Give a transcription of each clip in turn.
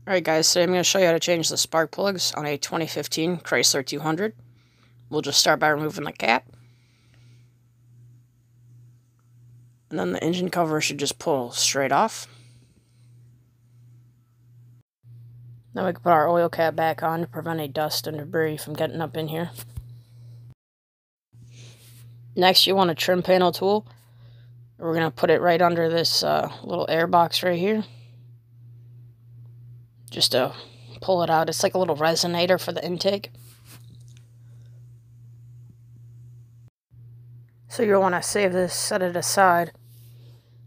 Alright guys, today I'm going to show you how to change the spark plugs on a 2015 Chrysler 200. We'll just start by removing the cap. And then the engine cover should just pull straight off. Then we can put our oil cap back on to prevent any dust and debris from getting up in here. Next, you want a trim panel tool. We're going to put it right under this little air box right here. Just to pull it out. It's like a little resonator for the intake. So you'll want to save this, set it aside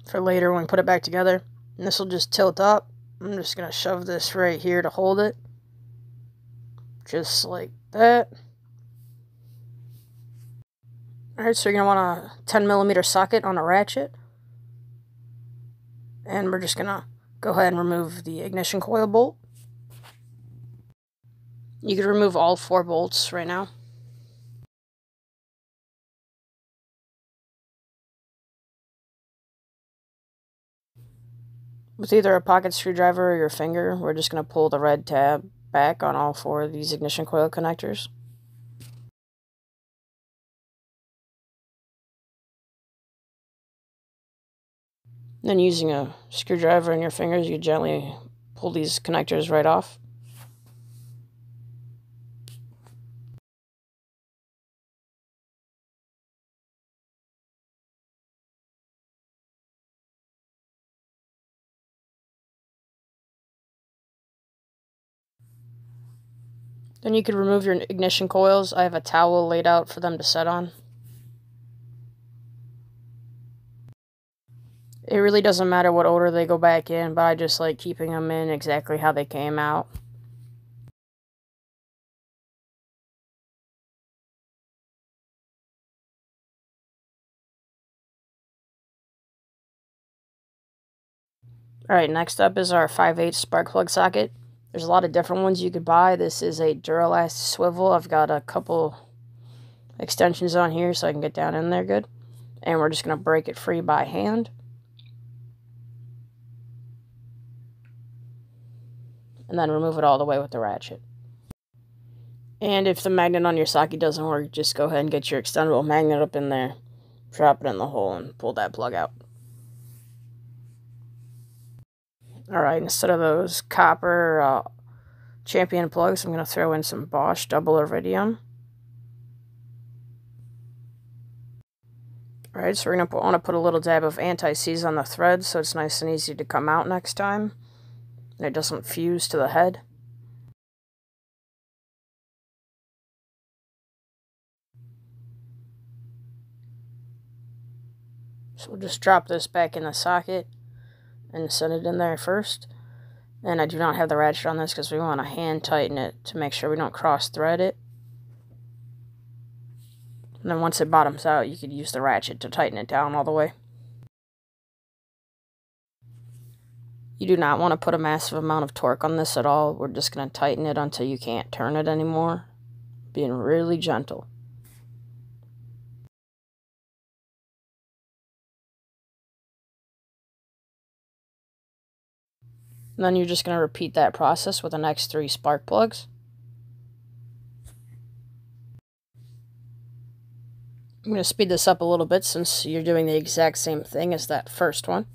for later when we put it back together. And this will just tilt up. I'm just going to shove this right here to hold it. Just like that. Alright, so you're going to want a 10mm socket on a ratchet. And we're just going to go ahead and remove the ignition coil bolt. You can remove all 4 bolts right now. With either a pocket screwdriver or your finger, we're just going to pull the red tab back on all 4 of these ignition coil connectors. Then using a screwdriver and your fingers, you gently pull these connectors right off. Then you could remove your ignition coils. I have a towel laid out for them to set on. It really doesn't matter what order they go back in, but I just like keeping them in exactly how they came out. Alright, next up is our 5/8 spark plug socket. There's a lot of different ones you could buy. This is a Duralast swivel. I've got a couple extensions on here so I can get down in there good. And we're just going to break it free by hand. And then remove it all the way with the ratchet. And if the magnet on your socket doesn't work, just go ahead and get your extendable magnet up in there. Drop it in the hole and pull that plug out. Alright, instead of those copper champion plugs, I'm going to throw in some Bosch double iridium. Alright, so we're going to want to put a little dab of anti-seize on the thread so it's nice and easy to come out next time. And it doesn't fuse to the head. So we'll just drop this back in the socket and set it in there first. And I do not have the ratchet on this because we want to hand tighten it to make sure we don't cross thread it. And then once it bottoms out, you could use the ratchet to tighten it down all the way. You do not want to put a massive amount of torque on this at all. We're just going to tighten it until you can't turn it anymore. Being really gentle. And then you're just going to repeat that process with the next 3 spark plugs. I'm going to speed this up a little bit since you're doing the exact same thing as that first one.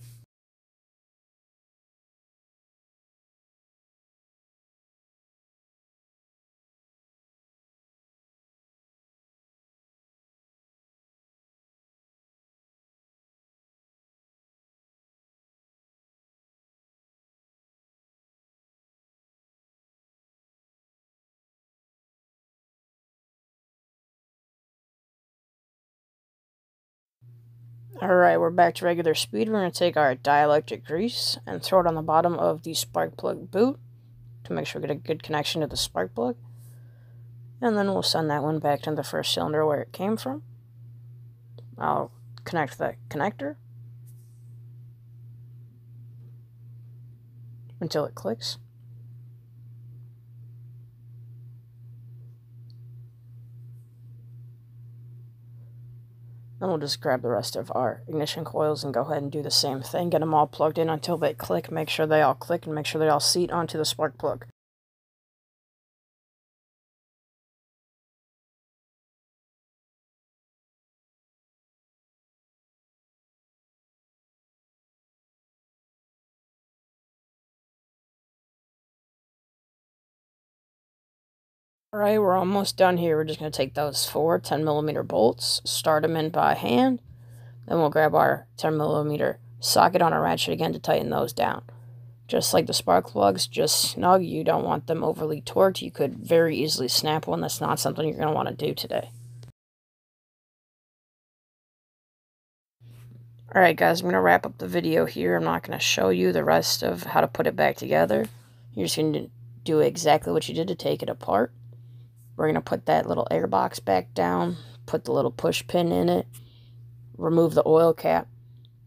Alright, we're back to regular speed. We're going to take our dielectric grease and throw it on the bottom of the spark plug boot to make sure we get a good connection to the spark plug. And then we'll send that one back to the first cylinder where it came from. I'll connect the connector until it clicks. And we'll just grab the rest of our ignition coils and go ahead and do the same thing. Get them all plugged in until they click. Make sure they all click and make sure they all seat onto the spark plug. Alright, we're almost done here. We're just going to take those 4 10mm bolts, start them in by hand. Then we'll grab our 10mm socket on our ratchet again to tighten those down. Just like the spark plugs, just snug. You don't want them overly torqued. You could very easily snap one. That's not something you're going to want to do today. Alright guys, I'm going to wrap up the video here. I'm not going to show you the rest of how to put it back together. You're just going to do exactly what you did to take it apart. We're going to put that little air box back down, put the little push pin in it, remove the oil cap,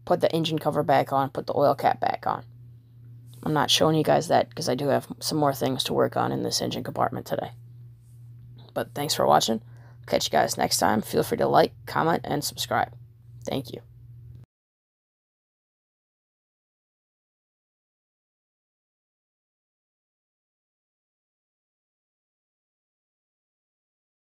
put the engine cover back on, put the oil cap back on. I'm not showing you guys that because I do have some more things to work on in this engine compartment today. But thanks for watching. Catch you guys next time. Feel free to like, comment, and subscribe. Thank you.